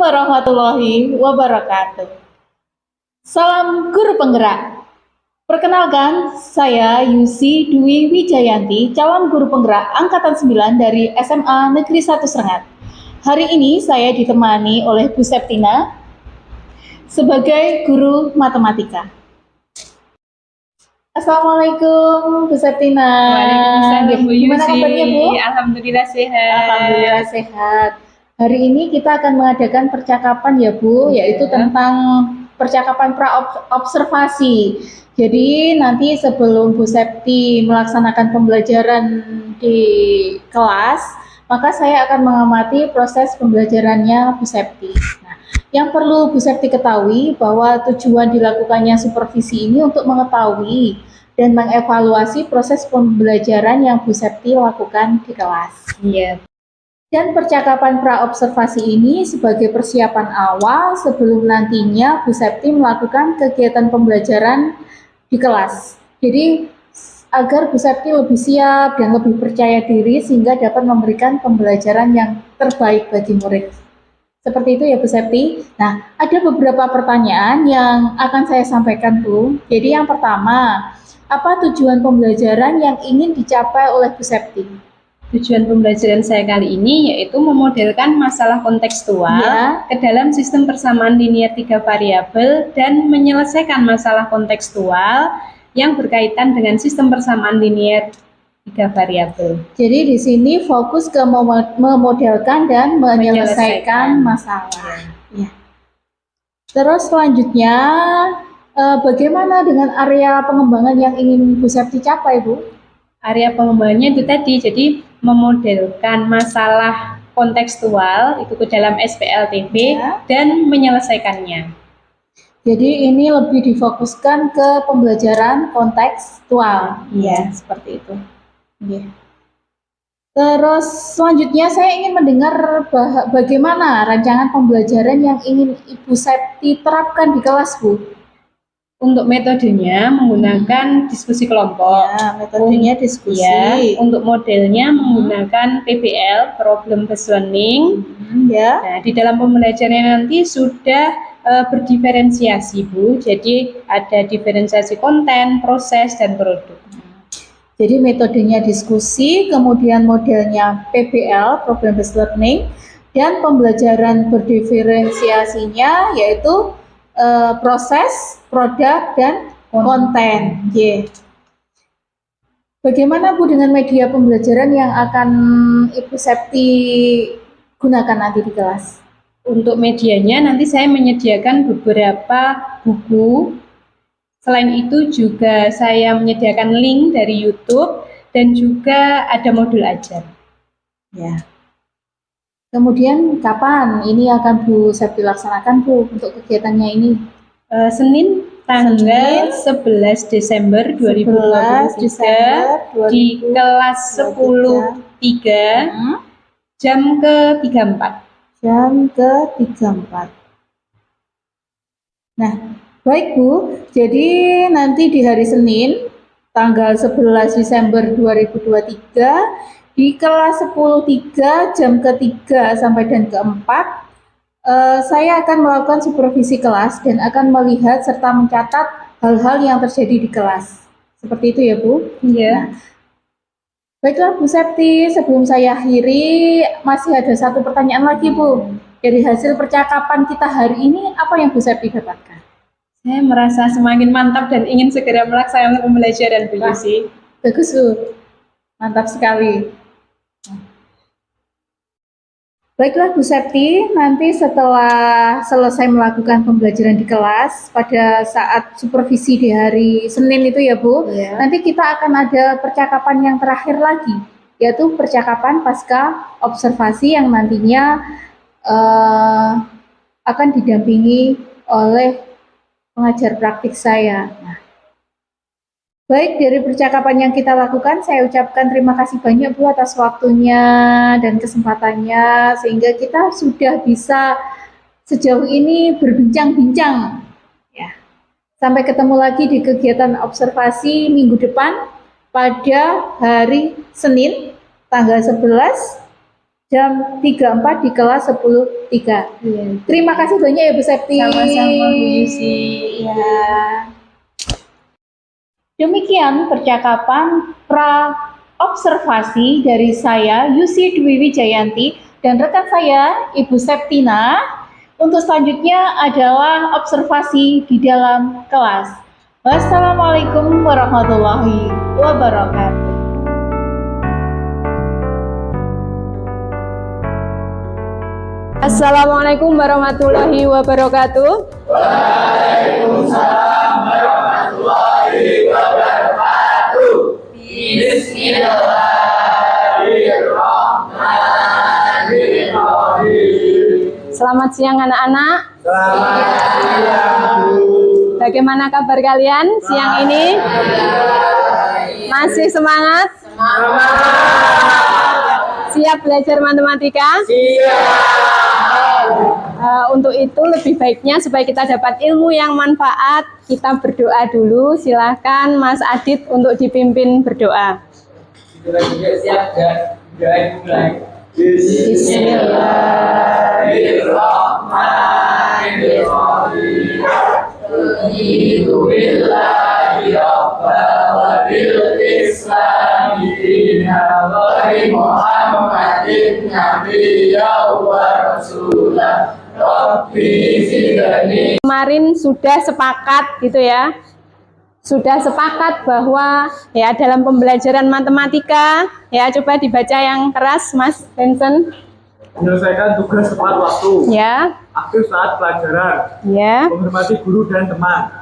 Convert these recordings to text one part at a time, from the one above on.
warahmatullahi wabarakatuh. Salam guru penggerak. Perkenalkan, saya Yusi Dwi Wijayanti, calon guru penggerak Angkatan 9 dari SMA Negeri 1 Serengat. Hari ini saya ditemani oleh Bu Septina sebagai guru matematika. Assalamualaikum Bu Septina. Waalaikumsalam Bu Yusi. Gimana kabarnya Bu? Alhamdulillah sehat. Alhamdulillah sehat. Hari ini kita akan mengadakan percakapan ya Bu, yaitu tentang percakapan pra-observasi. Jadi nanti sebelum Bu Septi melaksanakan pembelajaran di kelas, maka saya akan mengamati proses pembelajarannya Bu Septi. Nah, yang perlu Bu Septi ketahui bahwa tujuan dilakukannya supervisi ini untuk mengetahui dan mengevaluasi proses pembelajaran yang Bu Septi lakukan di kelas. Iya. Dan percakapan pra-observasi ini sebagai persiapan awal sebelum nantinya Bu Septi melakukan kegiatan pembelajaran di kelas. Jadi agar Bu Septi lebih siap dan lebih percaya diri sehingga dapat memberikan pembelajaran yang terbaik bagi murid. Seperti itu ya Bu Septi. Nah, ada beberapa pertanyaan yang akan saya sampaikan Bu. Jadi yang pertama, apa tujuan pembelajaran yang ingin dicapai oleh Bu Septi? Tujuan pembelajaran saya kali ini yaitu memodelkan masalah kontekstual ke dalam sistem persamaan linear 3 variabel dan menyelesaikan masalah kontekstual yang berkaitan dengan sistem persamaan linear 3 variabel. Jadi di sini fokus ke memodelkan dan menyelesaikan masalah. Ya. Terus selanjutnya, bagaimana dengan area pengembangan yang ingin Bu Septi capai, Bu? Area pengembangannya itu tadi, jadi memodelkan masalah kontekstual itu ke dalam SPLTB dan menyelesaikannya. Jadi ini lebih difokuskan ke pembelajaran kontekstual. Iya, seperti itu. Yeah. Terus selanjutnya saya ingin mendengar bagaimana rancangan pembelajaran yang ingin Ibu Septi terapkan di kelas, Bu. Untuk metodenya menggunakan diskusi kelompok. Ya, metodenya diskusi. Ya, untuk modelnya menggunakan PBL, Problem Based Learning. Ya. Nah, di dalam pembelajarannya nanti sudah berdiferensiasi, Bu. Jadi ada diferensiasi konten, proses, dan produk. Jadi metodenya diskusi, kemudian modelnya PBL, Problem Based Learning, dan pembelajaran berdiferensiasinya yaitu proses, produk, dan konten. Bagaimana Bu dengan media pembelajaran yang akan Ibu Septi gunakan nanti di kelas? Untuk medianya nanti saya menyediakan beberapa buku. Selain itu juga saya menyediakan link dari YouTube dan juga ada modul ajar. Ya. Kemudian kapan ini akan Bu Septi laksanakan Bu untuk kegiatannya ini? Senin tanggal 11 Desember 2023 di kelas 10.3 jam ke-34. Jam ke-34. Nah, baik Bu, jadi nanti di hari Senin tanggal 11 Desember 2023 di kelas 10.3 jam ke-3 sampai dan ke-4 saya akan melakukan supervisi kelas dan akan melihat serta mencatat hal-hal yang terjadi di kelas. Seperti itu ya Bu? Iya. Nah, baiklah Bu Septi, sebelum saya akhiri masih ada satu pertanyaan lagi Bu. Dari hasil percakapan kita hari ini apa yang Bu Septi dapatkan? Saya merasa semakin mantap dan ingin segera melaksanakan pembelajaran Bu Yusi. Bagus Bu, mantap sekali. Baiklah Bu Septi, nanti setelah selesai melakukan pembelajaran di kelas pada saat supervisi di hari Senin itu ya Bu, nanti kita akan ada percakapan yang terakhir lagi, yaitu percakapan pasca observasi yang nantinya akan didampingi oleh pengajar praktik saya. Nah, baik, dari percakapan yang kita lakukan, saya ucapkan terima kasih banyak Bu atas waktunya dan kesempatannya, sehingga kita sudah bisa sejauh ini berbincang-bincang. Ya. Sampai ketemu lagi di kegiatan observasi minggu depan pada hari Senin, tanggal 11 jam 3.4 di kelas 10.3. Iya. Terima kasih banyak ya Bu Septi. Sama-sama Bu Yusi. Ya. Demikian percakapan pra-observasi dari saya, Yusi Dwi Wijayanti, dan rekan saya, Ibu Septina. Untuk selanjutnya adalah observasi di dalam kelas. Wassalamualaikum warahmatullahi wabarakatuh. Assalamualaikum warahmatullahi wabarakatuh. Waalaikumsalam warahmatullahi wabarakatuh. Bismillahirrahmanirrahim. Selamat siang anak-anak. Selamat siang. Bagaimana kabar kalian siang ini? Masih semangat? Siap belajar matematika? Untuk itu lebih baiknya supaya kita dapat ilmu yang manfaat, kita berdoa dulu. Silahkan Mas Adit untuk dipimpin berdoa. Bismillahirrahmanirrahim. Raditu billahi rabban wa bil islami dinan wa bi Muhammadin nabiyyan wa rasulan. Rabbi zidni. Kemarin sudah sepakat gitu ya. Sudah sepakat bahwa ya dalam pembelajaran matematika, ya coba dibaca yang keras Mas Benson. Menyelesaikan tugas tepat waktu, Ya, aktif saat pelajaran, ya. menghormati guru dan teman,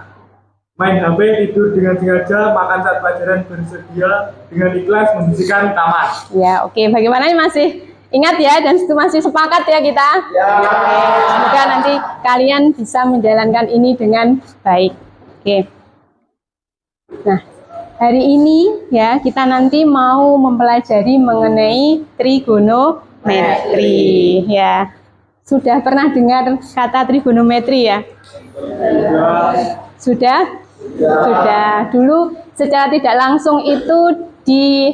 main HP, tidur dengan sengaja, makan saat pelajaran, bersedia dengan ikhlas membersihkan taman. Ya, oke. Bagaimana ini masih ingat ya dan masih sepakat ya kita? Ya. Oke, semoga nanti kalian bisa menjalankan ini dengan baik. Oke. Nah, hari ini ya kita nanti mau mempelajari mengenai trigonometri ya. Sudah pernah dengar kata trigonometri ya? Sudah? Sudah. Dulu secara tidak langsung itu di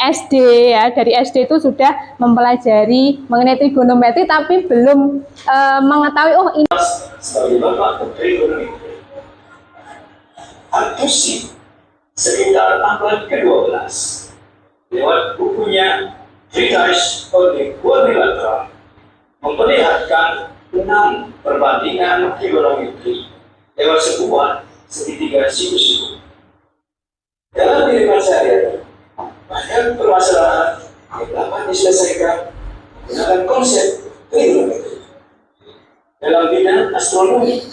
SD ya, dari SD itu sudah mempelajari mengenai trigonometri tapi belum mengetahui oh ini Sebagai bapak trigonometri, Al-Tusi sekitar abad ke-12 lewat bukunya Treatise on the Quadrilateral memperlihatkan 6 perbandingan trigonometri lewat sebuah segitiga siku-siku. Dalam kehidupan sehari-hari, banyak permasalahan yang dapat diselesaikan menggunakan konsep trigonometri. Dalam bidang astronomi,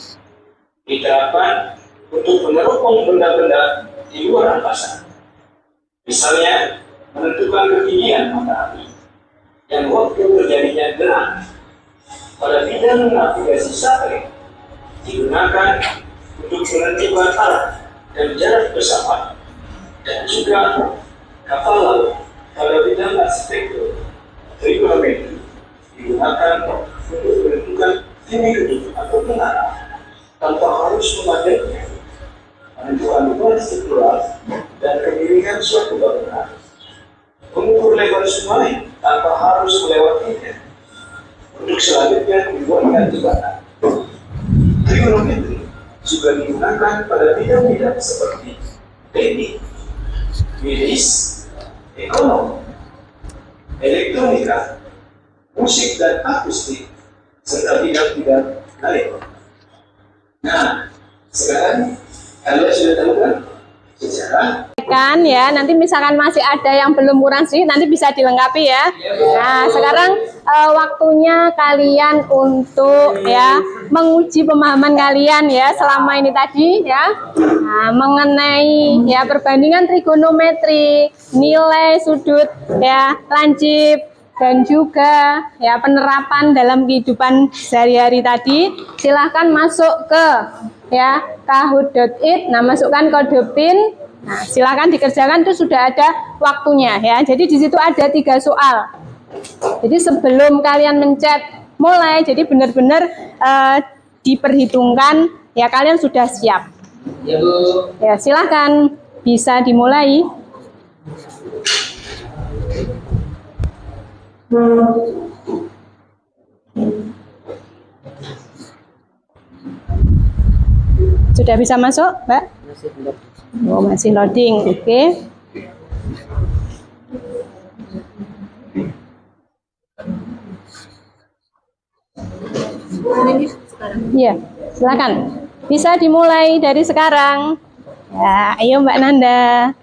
diterapkan untuk meneropong benda-benda di luar angkasa. Misalnya, menentukan ketinggian matahari dan waktu terjadinya gerhana. Pada bidang navigasi satelit, digunakan untuk menentukan arah dan jarak pesawat, dan juga kapal laut. Pada bidang arsitektur, trigonometri digunakan untuk menentukan tinggi gedung atau menara tanpa harus memadainya, menentukan beban struktural dan kemiringan suatu bangunan, mengukur lebar sungai tanpa harus melewatinya. Untuk selanjutnya dibuatkan jembatan. Trigonometri juga digunakan pada bidang-bidang seperti teknik, medis, ekonomi, elektronika, musik dan akustik, serta bidang-bidang lain. Nah, sekarang kalian sudah tahu kan sejarah? kan ya, nanti misalkan masih ada yang belum kurang sih nanti bisa dilengkapi ya. Nah, sekarang waktunya kalian untuk ya menguji pemahaman kalian ya selama ini tadi ya. Nah, mengenai ya perbandingan trigonometri, nilai sudut ya, lancip dan juga ya penerapan dalam kehidupan sehari-hari tadi. Silahkan masuk ke ya kahoot.it. Nah, masukkan kode PIN. Nah, silakan dikerjakan, itu sudah ada waktunya ya. Jadi di situ ada 3 soal. Jadi sebelum kalian mencet mulai, jadi benar-benar diperhitungkan ya kalian sudah siap. Ya Bu. Ya, silakan bisa dimulai. Sudah bisa masuk, Mbak? Oh, masih loading. Oke. Iya, silakan. Bisa dimulai dari sekarang. Ya, ayo Mbak Nanda.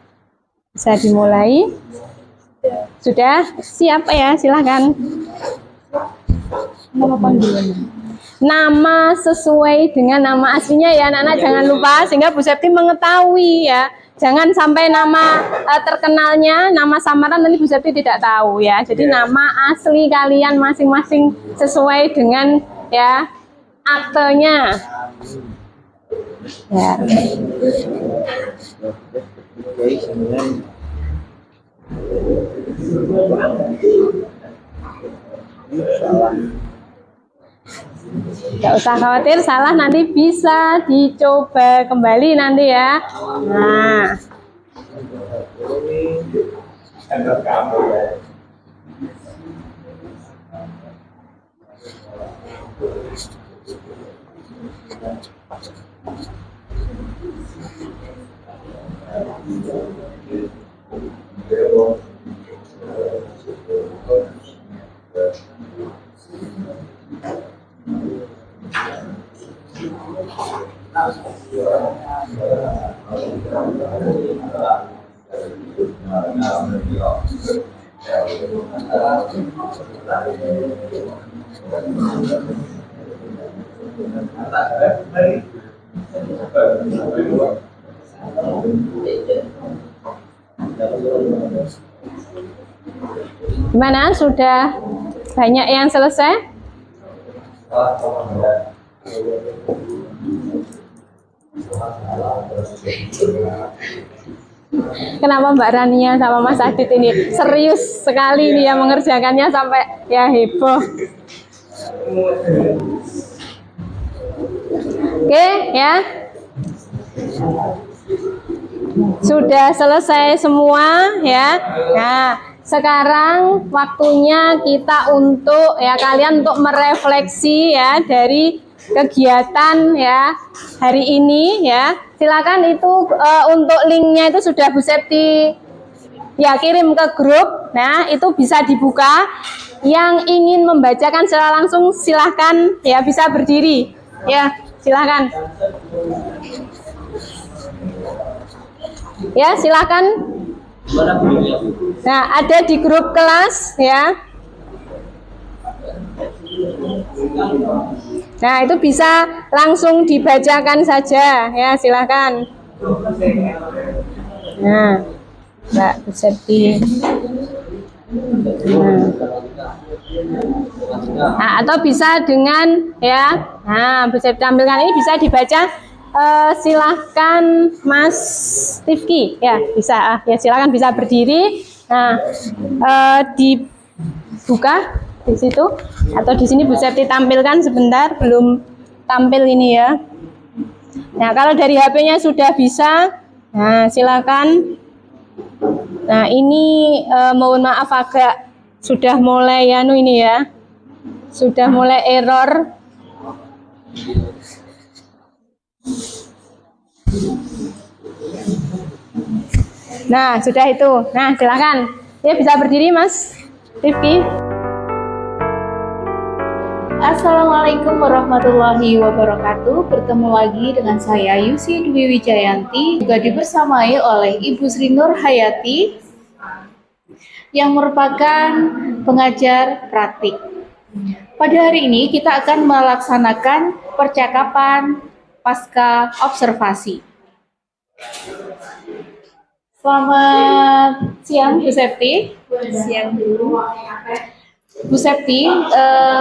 Bisa dimulai. Sudah siap ya, silakan. Nama panggilan. Nama sesuai dengan nama aslinya ya anak-anak, jangan lupa sehingga Bu Septi mengetahui ya. Jangan sampai nama terkenalnya, nama samaran nanti Bu Septi tidak tahu ya. Jadi nama asli kalian masing-masing sesuai dengan ya aktenya. Ya. Tidak usah khawatir salah, nanti bisa dicoba kembali nanti ya. Nah, gimana? Sudah banyak yang selesai? Kenapa Mbak Rania sama Mas Adit ini serius sekali nih ya mengerjakannya sampai ya heboh. Oke ya. Sudah selesai semua ya. Nah, sekarang waktunya kita untuk ya kalian untuk merefleksi ya dari kegiatan ya hari ini ya. Silakan itu untuk linknya itu sudah Bu Septi ya kirim ke grup. Nah, itu bisa dibuka. Yang ingin membacakan secara langsung silahkan ya bisa berdiri. Ya, silahkan. Ya, silahkan. Nah, ada di grup kelas ya. Nah, itu bisa langsung dibacakan saja ya, silakan. Nah, Mbak Bu Septi. Nah, atau bisa dengan ya. Nah, Bu Septi tampilkan ini bisa dibaca. Silahkan Mas Rifki ya bisa ya silakan bisa berdiri. Nah, dibuka di situ atau di sini Bu Septi tampilkan sebentar, belum tampil ini ya. Nah, kalau dari HP-nya sudah bisa, nah silakan. Nah, ini mohon maaf agak sudah mulai ini ya, sudah mulai error. Nah, sudah itu. Nah, silakan. Ya bisa berdiri Mas Rifki. Assalamualaikum warahmatullahi wabarakatuh. Bertemu lagi dengan saya Yusi Dwi Wijayanti, juga dibersamai oleh Ibu Sri Nur Hayati yang merupakan pengajar praktik. Pada hari ini kita akan melaksanakan percakapan pasca observasi. Selamat siang Bu Septi. Siang dulu. Bu Septi,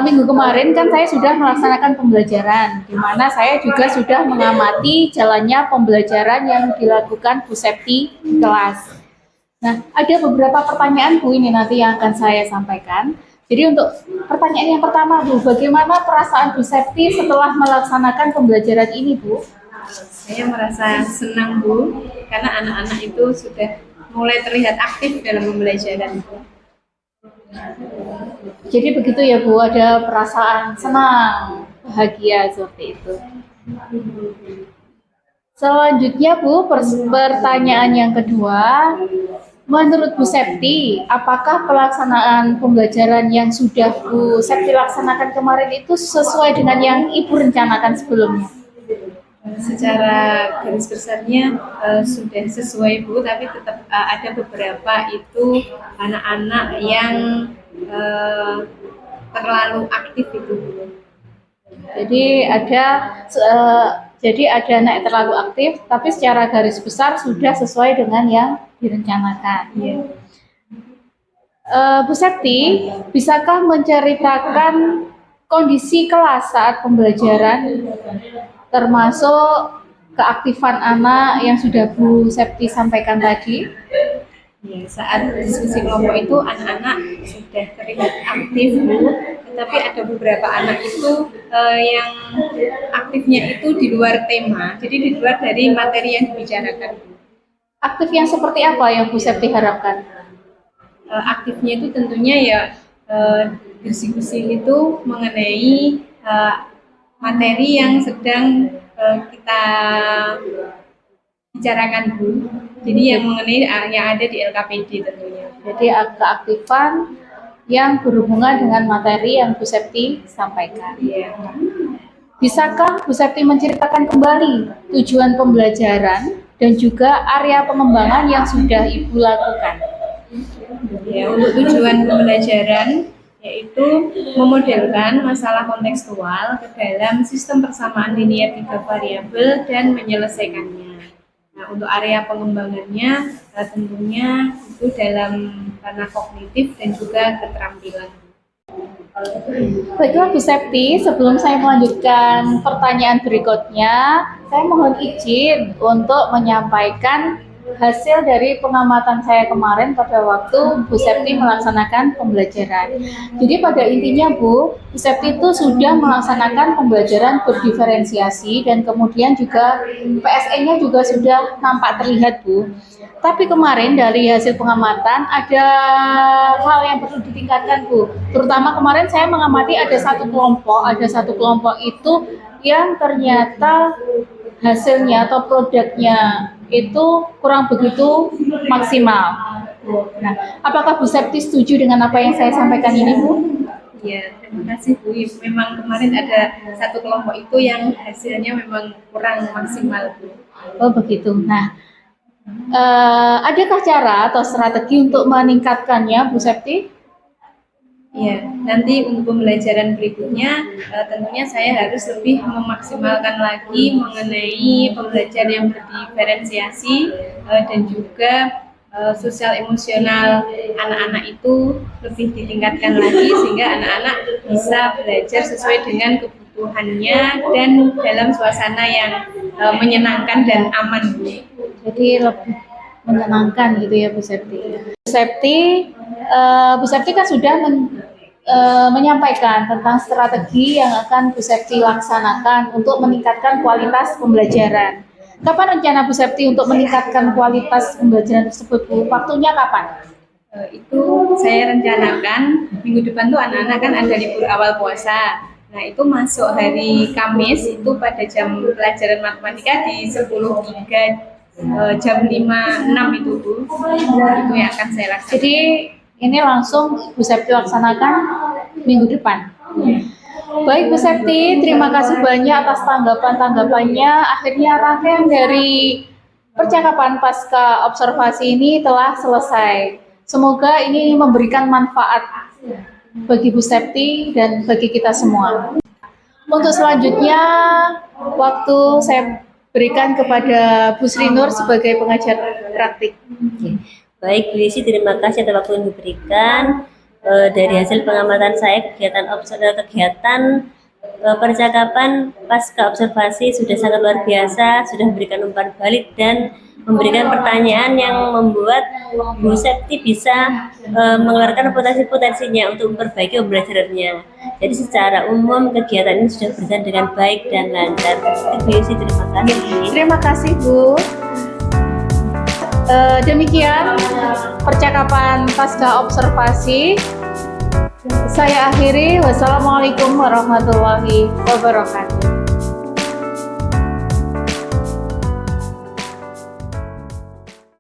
minggu kemarin kan saya sudah melaksanakan pembelajaran, di mana saya juga sudah mengamati jalannya pembelajaran yang dilakukan Bu Septi di kelas. Nah, ada beberapa pertanyaan Bu ini nanti yang akan saya sampaikan. Jadi untuk pertanyaan yang pertama Bu, bagaimana perasaan Bu Septi setelah melaksanakan pembelajaran ini Bu? Saya merasa senang Bu, karena anak-anak itu sudah mulai terlihat aktif dalam pembelajaran. Jadi begitu ya Bu, ada perasaan senang, bahagia seperti itu. Selanjutnya Bu, pertanyaan yang kedua. Menurut Bu Septi, apakah pelaksanaan pembelajaran yang sudah Bu Septi laksanakan kemarin itu sesuai dengan yang Ibu rencanakan sebelumnya? Secara garis besarnya sudah sesuai Bu, tapi tetap ada beberapa itu anak-anak yang terlalu aktif itu. Jadi ada anak yang terlalu aktif, tapi secara garis besar sudah sesuai dengan yang direncanakan. Ya. Bu Septi, bisakah menceritakan kondisi kelas saat pembelajaran, termasuk keaktifan anak yang sudah Bu Septi sampaikan tadi? Ya, saat diskusi kelompok itu anak-anak sudah terlihat aktif Bu, tetapi ada beberapa anak itu yang aktifnya itu di luar tema, jadi di luar dari materi yang dibicarakan. Aktif yang seperti apa yang Bu Septi harapkan? Aktifnya itu tentunya ya diskusi itu mengenai materi yang sedang kita bicarakan Bu. Jadi yang mengenai yang ada di LKPD tentunya. Jadi keaktifan yang berhubungan dengan materi yang Bu Septi sampaikan. Ya. Bisakah Bu Septi menceritakan kembali tujuan pembelajaran dan juga area pengembangan yang sudah Ibu lakukan? Ya, untuk tujuan pembelajaran yaitu memodelkan masalah kontekstual ke dalam sistem persamaan linear 3 variabel dan menyelesaikannya. Nah, untuk area pengembangannya tentunya itu dalam ranah kognitif dan juga keterampilan. Baiklah Bu Septi, sebelum saya melanjutkan pertanyaan berikutnya, saya mohon izin untuk menyampaikan hasil dari pengamatan saya kemarin pada waktu Bu Septi melaksanakan pembelajaran. Jadi pada intinya Bu Septi itu sudah melaksanakan pembelajaran berdiferensiasi dan kemudian juga PSE-nya juga sudah nampak terlihat Bu. Tapi kemarin dari hasil pengamatan ada hal yang perlu ditingkatkan Bu. Terutama kemarin saya mengamati ada satu kelompok itu yang ternyata hasilnya atau produknya itu kurang begitu maksimal. Nah, apakah Bu Septi setuju dengan apa yang saya sampaikan ini Bu? Ya, terima kasih Bu. Memang kemarin ada satu kelompok itu yang hasilnya memang kurang maksimal Bu. Oh begitu. Nah, adakah cara atau strategi untuk meningkatkannya Bu Septi? Ya, nanti untuk pembelajaran berikutnya tentunya saya harus lebih memaksimalkan lagi mengenai pembelajaran yang berdiferensiasi dan juga sosial emosional anak-anak itu lebih ditingkatkan lagi sehingga anak-anak bisa belajar sesuai dengan kebutuhannya dan dalam suasana yang menyenangkan dan aman. Jadi lebih menyenangkan gitu ya Bu Septi. Bu Septi kan sudah menyampaikan tentang strategi yang akan Bu Septi laksanakan untuk meningkatkan kualitas pembelajaran. Kapan rencana Bu Septi untuk meningkatkan kualitas pembelajaran tersebut Bu? Waktunya kapan? Itu saya rencanakan minggu depan tuh anak-anak kan ada libur awal puasa. Nah itu masuk hari Kamis itu pada jam pelajaran matematika di 10.3 jam 5.6 itu Bu. Itu yang akan saya laksanakan. Jadi ini langsung Bu Septi laksanakan minggu depan. Baik Bu Septi, terima kasih banyak atas tanggapan-tanggapannya. Akhirnya rangkaian dari percakapan pasca observasi ini telah selesai. Semoga ini memberikan manfaat bagi Bu Septi dan bagi kita semua. Untuk selanjutnya, waktu saya berikan kepada Bu Sri Nur sebagai pengajar praktik. Baik, Bu Yesi, terima kasih atas waktu yang diberikan. Dari hasil pengamatan saya, kegiatan percakapan pasca observasi sudah sangat luar biasa, sudah memberikan umpan balik dan memberikan pertanyaan yang membuat Bu Septi bisa mengeluarkan potensi-potensinya untuk memperbaiki pembelajarannya. Jadi secara umum kegiatan ini sudah berjalan dengan baik dan lancar. Bu Yesi, terima kasih. Terima kasih Bu. Demikian percakapan pasca observasi. Saya akhiri. Wassalamualaikum warahmatullahi wabarakatuh.